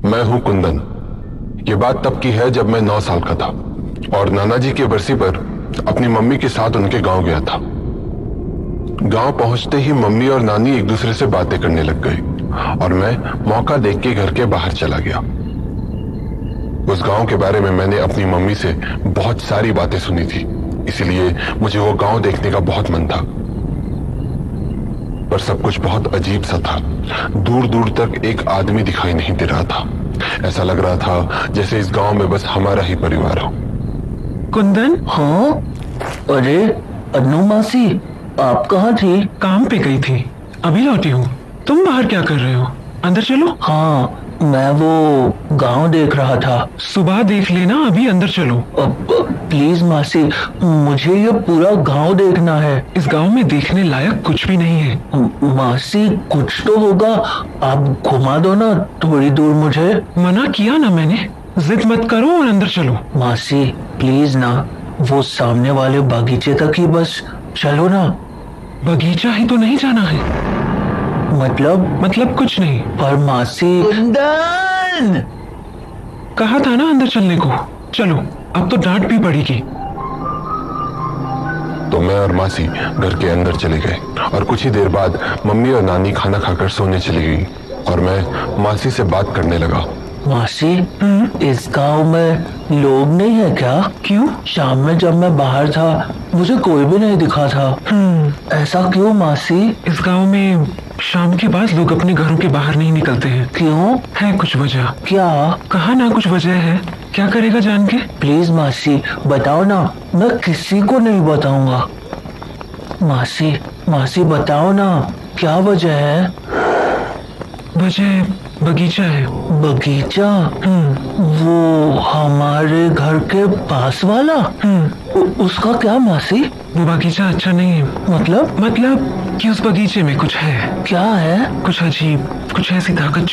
मैं हूं कुंदन। ये बात तब की है जब मैं 9 साल का था और नाना जी की बरसी पर अपनी मम्मी के साथ उनके गांव गया था। गांव पहुंचते ही मम्मी और नानी एक दूसरे से बातें करने लग गई और मैं मौका देख के घर के बाहर चला गया। उस गांव के बारे में मैंने अपनी मम्मी से बहुत सारी बातें सुनी थी, इसलिए मुझे वो गांव देखने का बहुत मन था। पर सब कुछ बहुत अजीब सा था। दूर दूर तक एक आदमी दिखाई नहीं दे रहा था। ऐसा लग रहा था जैसे इस गांव में बस हमारा ही परिवार हो। कुंदन। हाँ, अरे अनु मासी, आप कहाँ थी? काम पे गई थी, अभी लौटी हूँ। तुम बाहर क्या कर रहे हो? अंदर चलो। हाँ, मैं वो गांव देख रहा था। सुबह देख लेना, अभी अंदर चलो। प्लीज मासी, मुझे ये पूरा गांव देखना है। इस गांव में देखने लायक कुछ भी नहीं है। मासी, कुछ तो होगा, आप घुमा दो ना थोड़ी दूर मुझे। मना किया ना मैंने, जिद मत करो और अंदर चलो। मासी प्लीज ना, वो सामने वाले बगीचे तक ही बस चलो ना। बगीचा ही तो नहीं जाना है। मतलब कुछ नहीं। पर मासी। कुंदन! कहा था ना अंदर चलने को। चलो, अब तो डांट भी पड़ेगी। तो मैं और मासी घर के अंदर चले गए और कुछ ही देर बाद मम्मी और नानी खाना खाकर सोने चली गई और मैं मासी से बात करने लगा। मासी, इस गांव में लोग नहीं है क्या? क्यों? शाम में जब मैं बाहर था मुझे कोई भी नहीं दिखा था। ऐसा क्यों मासी? इस गांव में शाम के बाद लोग अपने घरों के बाहर नहीं निकलते हैं। क्यों? है कुछ वजह। क्या? कहा ना कुछ वजह है। क्या करेगा जान के? प्लीज मासी बताओ ना, मैं किसी को नहीं बताऊंगा। मासी बताओ ना, क्या वजह है? वजह बगीचा है। बगीचा? वो हमारे घर के पास वाला? उसका क्या मासी? वो बगीचा अच्छा नहीं है। मतलब कि उस बगीचे में कुछ है। क्या है? कुछ अजीब, कुछ ऐसी ताकत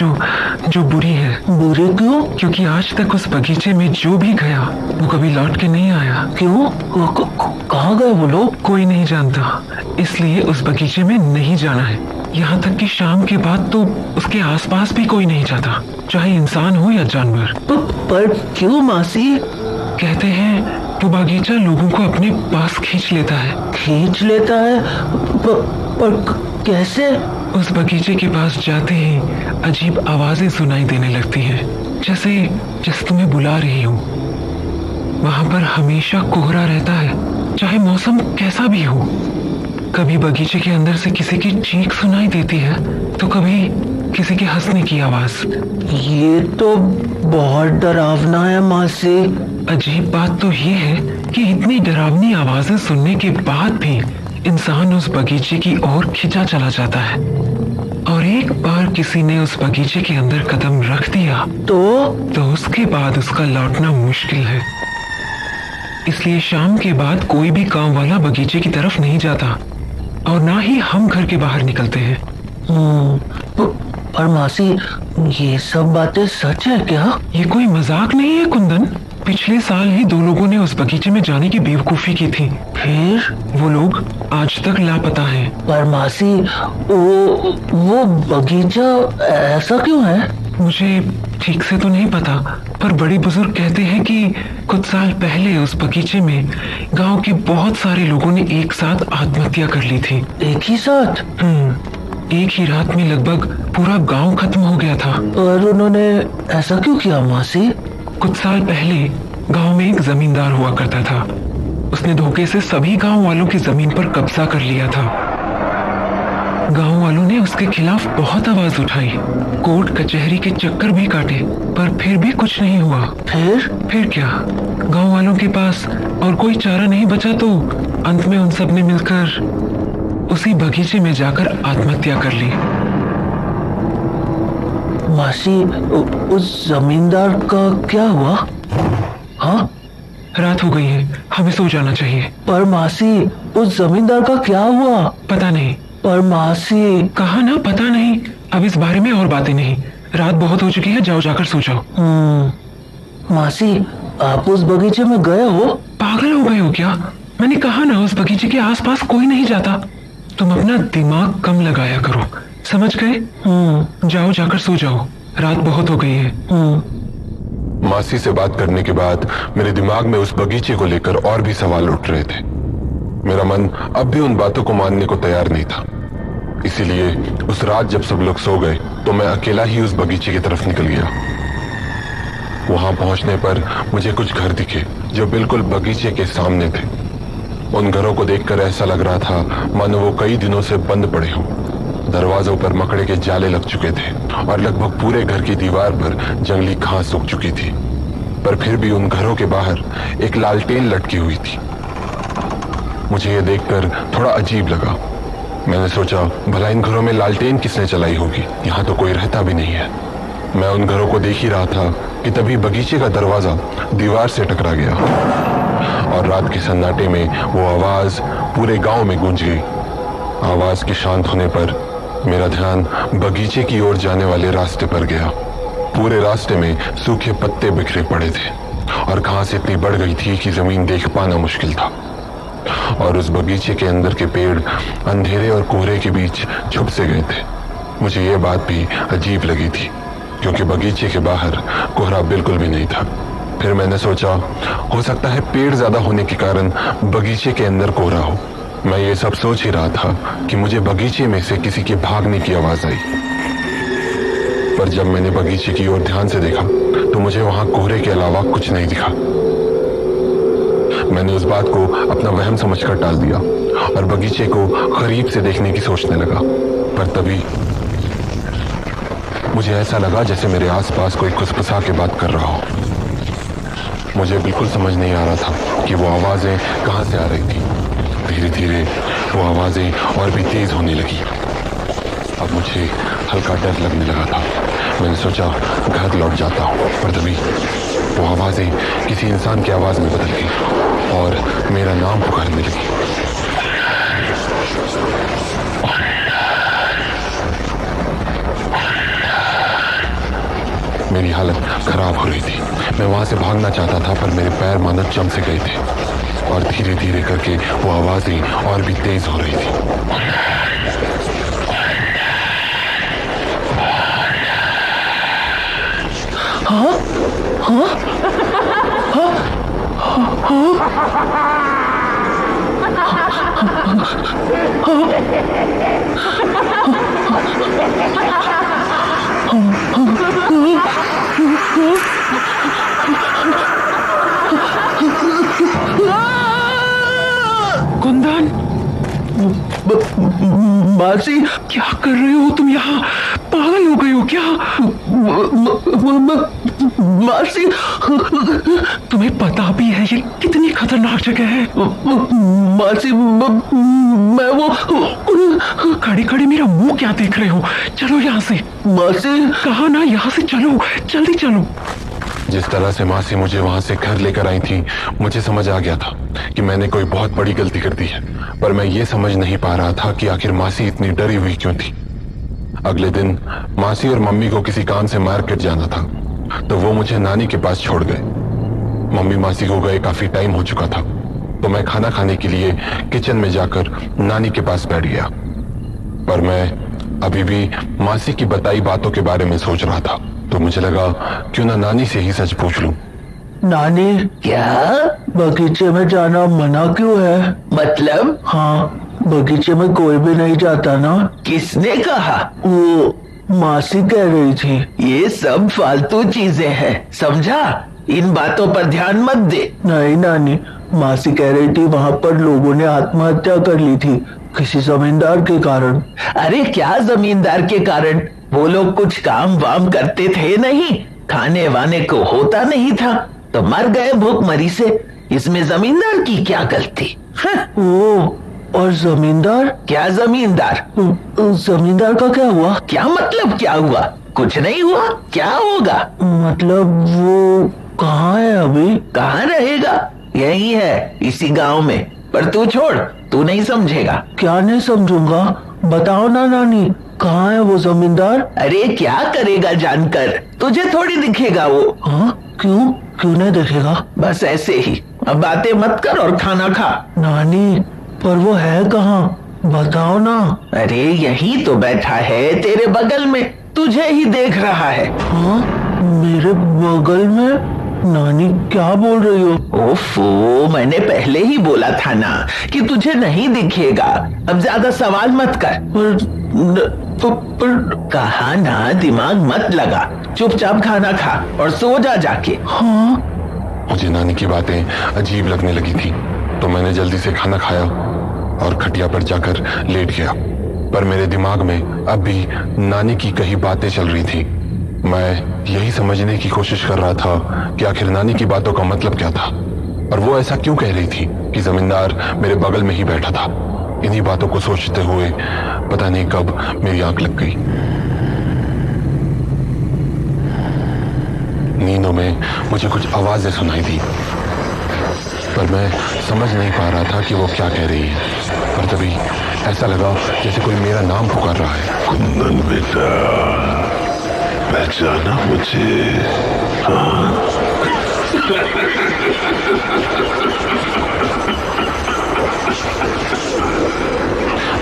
जो बुरी है। बुरी क्यों? क्योंकि आज तक उस बगीचे में जो भी गया वो कभी लौट के नहीं आया। क्यों? कहाँ गए वो लोग? कोई नहीं जानता, इसलिए उस बगीचे में नहीं जाना है। यहाँ तक कि शाम के बाद तो उसके आसपास भी कोई नहीं जाता, चाहे इंसान हो या जानवर। पर क्यों मासी? कहते हैं वो बगीचा लोगों को अपने पास खींच लेता है। खींच लेता है? पर कैसे? उस बगीचे के पास जाते ही अजीब आवाजें सुनाई देने लगती हैं, जैसे तुम्हें बुला रही हूँ। वहां पर हमेशा कोहरा रहता है, चाहे मौसम कैसा भी हो। कभी बगीचे के अंदर से किसी की चीख सुनाई देती है तो कभी किसी के हंसने की आवाज। ये तो बहुत डरावना है मासी। अजीब बात तो ये है कि इतनी डरावनी आवाजें सुनने के बाद भी इंसान उस बगीचे की ओर खिंचा चला जाता है। और एक बार किसी ने उस बगीचे के अंदर कदम रख दिया तो उसके बाद उसका लौटना मुश्किल है। इसलिए शाम के बाद कोई भी काम वाला बगीचे की तरफ नहीं जाता और ना ही हम घर के बाहर निकलते हैं। पर मासी, ये सब बातें सच है क्या? ये कोई मजाक नहीं है कुंदन। पिछले साल ही 2 लोगों ने उस बगीचे में जाने की बेवकूफी की थी, फिर वो लोग आज तक लापता हैं। पर मासी, वो बगीचा ऐसा क्यों है? मुझे ठीक से तो नहीं पता, पर बड़े बुजुर्ग कहते हैं कि कुछ साल पहले उस बगीचे में गांव के बहुत सारे लोगों ने एक साथ आत्महत्या कर ली थी। एक ही साथ? एक ही रात में लगभग पूरा गांव खत्म हो गया था। और उन्होंने ऐसा क्यों किया मासी? कुछ साल पहले गांव में एक जमींदार हुआ करता था। उसने धोखे से सभी गांव वालों की जमीन पर कब्जा कर लिया था। गांव वालों ने उसके खिलाफ बहुत आवाज उठाई, कोर्ट कचहरी के चक्कर भी काटे, पर फिर भी कुछ नहीं हुआ। फिर क्या, गांव वालों के पास और कोई चारा नहीं बचा तो अंत में उन सब ने मिलकर उसी बगीचे में जाकर आत्महत्या कर ली। मासी, उस जमींदार का क्या हुआ? हाँ, रात हो गई है, हमें सो जाना चाहिए। पर मासी, उस जमींदार का क्या हुआ? पता नहीं। पर मासी। कहा ना पता नहीं, अब इस बारे में और बातें नहीं। रात बहुत हो चुकी है, जाओ जाकर सो जाओ। मासी, आप उस बगीचे में गए हो? पागल हो गए हो क्या? मैंने कहा ना उस बगीचे के आसपास कोई नहीं जाता। तुम अपना दिमाग कम लगाया करो, समझ गए? हम्म। जाओ जाकर सो जाओ। रात बहुत हो गई है। मासी से बात करने के बाद मेरे दिमाग में उस बगीचे को लेकर और भी सवाल उठ रहे थे। मेरा मन अब भी उन बातों को मानने को तैयार नहीं था। इसीलिए उस रात जब सब लोग सो गए तो मैं अकेला ही उस बगीचे की तरफ निकल गया। वहां पहुंचने पर मुझे कुछ घर दिखे जो बिल्कुल बगीचे के सामने थे। उन घरों को देखकर ऐसा लग रहा था मानो वो कई दिनों से बंद पड़े हों। दरवाजों पर मकड़े के जाले लग चुके थे और लगभग पूरे घर की दीवार पर जंगली घास उग चुकी थी। पर फिर भी उन घरों के बाहर एक लालटेन लटकी हुई थी। मुझे ये देखकर थोड़ा अजीब लगा। मैंने सोचा भला इन घरों में लालटेन किसने चलाई होगी, यहाँ तो कोई रहता भी नहीं है। मैं उन घरों को देख ही रहा था कि तभी बगीचे का दरवाजा दीवार से टकरा गया और रात के सन्नाटे में वो आवाज पूरे गांव में गूंज गई। आवाज के शांत होने पर मेरा ध्यान बगीचे की ओर जाने वाले रास्ते पर गया। पूरे रास्ते में सूखे पत्ते बिखरे पड़े थे और घास इतनी बढ़ गई थी कि जमीन देख पाना मुश्किल था। और उस बगीचे के अंदर के पेड़ अंधेरे और कोहरे के बीच छुप से गए थे। मुझे ये बात भी अजीब लगी थी क्योंकि बगीचे के बाहर कोहरा बिल्कुल भी नहीं था। फिर मैंने सोचा हो सकता है पेड़ ज्यादा होने के कारण बगीचे के अंदर कोहरा हो। मैं ये सब सोच ही रहा था कि मुझे बगीचे में से किसी के भागने की आवाज आई। पर जब मैंने बगीचे की ओर ध्यान से देखा तो मुझे वहां कोहरे के अलावा कुछ नहीं दिखा। मैंने उस बात को अपना वहम समझकर टाल दिया और बगीचे को करीब से देखने की सोचने लगा। पर तभी मुझे ऐसा लगा जैसे मेरे आसपास कोई खुसफुसा के बात कर रहा हो। मुझे बिल्कुल समझ नहीं आ रहा था कि वो आवाजें कहां से आ रही थी। धीरे धीरे वो आवाजें और भी तेज होने लगी। अब मुझे हल्का डर लगने लगा था। मैंने सोचा घर लौट जाता हूँ, पर तभी वो आवाजें किसी इंसान की आवाज में बदल गई और मेरा नाम पुकारने लगी। मेरी हालत खराब हो रही थी। मैं वहां से भागना चाहता था पर मेरे पैर मानो जम से गए थे और धीरे धीरे करके वो आवाजें और भी तेज हो रही थी। हाँ हाँ हाँ कुंदन, मासी, क्या कर रहे हो तुम यहाँ? पागल हो गए हो क्या? मासी, तुम्हें पता भी है ये कितनी खतरनाक जगह है? मासी, मैं वो खड़े खड़े मेरा मुंह क्या देख रहे हो? चलो यहाँ से। मासी, कहा ना यहाँ से चलो, जल्दी चलो। जिस तरह से मासी मुझे वहां से घर लेकर आई थी मुझे समझ आ गया था कि मैंने कोई बहुत बड़ी गलती कर दी है। पर मैं ये समझ नहीं पा रहा था कि आखिर मासी इतनी डरी हुई क्यों थी। अगले दिन मासी और मम्मी को किसी काम से मार्केट जाना था तो वो मुझे नानी के पास छोड़ गए। मम्मी मासी को गए काफी टाइम हो चुका था तो मैं खाना खाने के लिए किचन में जाकर नानी के पास बैठ गया। पर मैं अभी भी मासी की बताई बातों के बारे में सोच रहा था तो मुझे लगा क्यों ना नानी से ही सच पूछ लूं। नानी, क्या बगीचे में जाना मना क्यों है? मतलब? हाँ, बगीचे में कोई भी नहीं जाता ना। किसने कहा? वो मासी कह रही थी। ये सब फालतू चीजें हैं, समझा? इन बातों पर ध्यान मत दे। नहीं नानी, मासी कह रही थी वहाँ पर लोगों ने आत्महत्या कर ली थी किसी जमींदार के कारण। अरे क्या जमींदार के कारण? वो लोग कुछ काम वाम करते थे नहीं, खाने वाने को होता नहीं था तो मर गए भूखमरी से। इसमें जमींदार की क्या गलती? ओ, और जमींदार? क्या जमींदार? जमींदार का क्या हुआ? क्या मतलब क्या हुआ? कुछ नहीं हुआ, क्या होगा? मतलब वो कहाँ है अभी? कहाँ रहेगा? यही है, इसी गांव में। पर तू छोड़, तू नहीं समझेगा। क्या नहीं समझूंगा? बताओ ना नानी, कहाँ है वो जमींदार? अरे क्या करेगा जानकर, तुझे थोड़ी दिखेगा वो। हाँ, क्यों क्यों नहीं दिखेगा? बस ऐसे ही। अब बातें मत कर और खाना खा। नानी, पर वो है कहाँ? बताओ ना। अरे यही तो बैठा है तेरे बगल में, तुझे ही देख रहा है। हाँ, मेरे बगल में? नानी क्या बोल रही हो? ओफो, मैंने पहले ही बोला था ना कि तुझे नहीं दिखेगा। अब ज्यादा सवाल मत कर। कहा ना, दिमाग मत लगा, चुपचाप खाना खा और सो जा जाके। हाँ। मुझे नानी की बातें अजीब लगने लगी थी, तो मैंने जल्दी से खाना खाया और खटिया पर जाकर लेट गया। पर मेरे दिमाग में अब भी नानी की कही बातें चल रही थी। मैं यही समझने की कोशिश कर रहा था कि आखिर नानी की बातों का मतलब क्या था, और वो ऐसा क्यों कह रही थी कि जमींदार मेरे बगल में ही बैठा था। इन्हीं बातों को सोचते हुए पता नहीं कब मेरी आंख लग गई। नींदों में मुझे कुछ आवाजें सुनाई दी, पर मैं समझ नहीं पा रहा था कि वो क्या कह रही है। पर तभी ऐसा लगा जैसे कोई मेरा नाम पुकार रहा है। कुंदन बेटा, पहचाना मुझे? हाँ?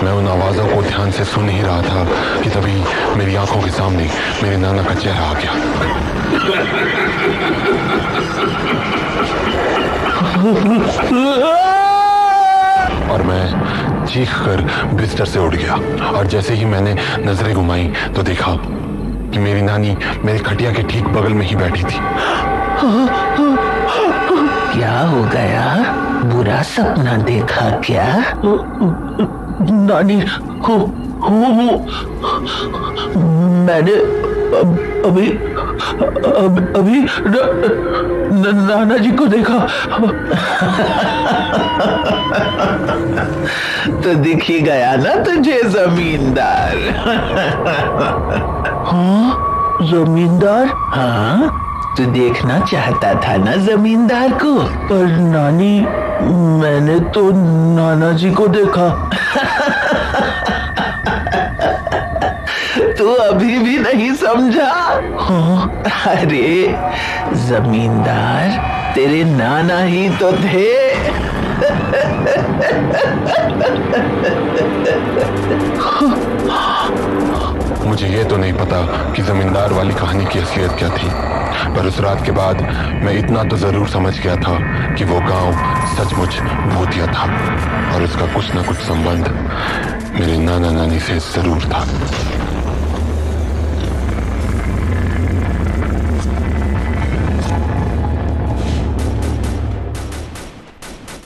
मैं उन आवाजों को ध्यान से सुन ही रहा था कि तभी मेरी आंखों के सामने मेरे नाना का चेहरा आ गया। और मैं चीख कर बिस्तर से उठ गया, और जैसे ही मैंने नजरें घुमाई तो देखा कि मेरी नानी मेरी खटिया के ठीक बगल में ही बैठी थी। क्या हो गया? बुरा सपना देखा क्या? नानी हो मैंने अभी नाना जी को देखा। तो दिख ही गया ना तुझे जमींदार? हाँ, जमींदार? हाँ, तू देखना चाहता था ना जमींदार को? पर नानी, मैंने तो नाना जी को देखा। तू अभी भी नहीं समझा? हाँ? अरे जमींदार तेरे नाना ही तो थे। मुझे ये तो नहीं पता कि जमींदार वाली कहानी की असलियत क्या थी, पर उस रात के बाद मैं इतना तो जरूर समझ गया था कि वो गांव सचमुच भूतिया था, और उसका कुछ ना कुछ संबंध मेरे नाना नानी से जरूर था।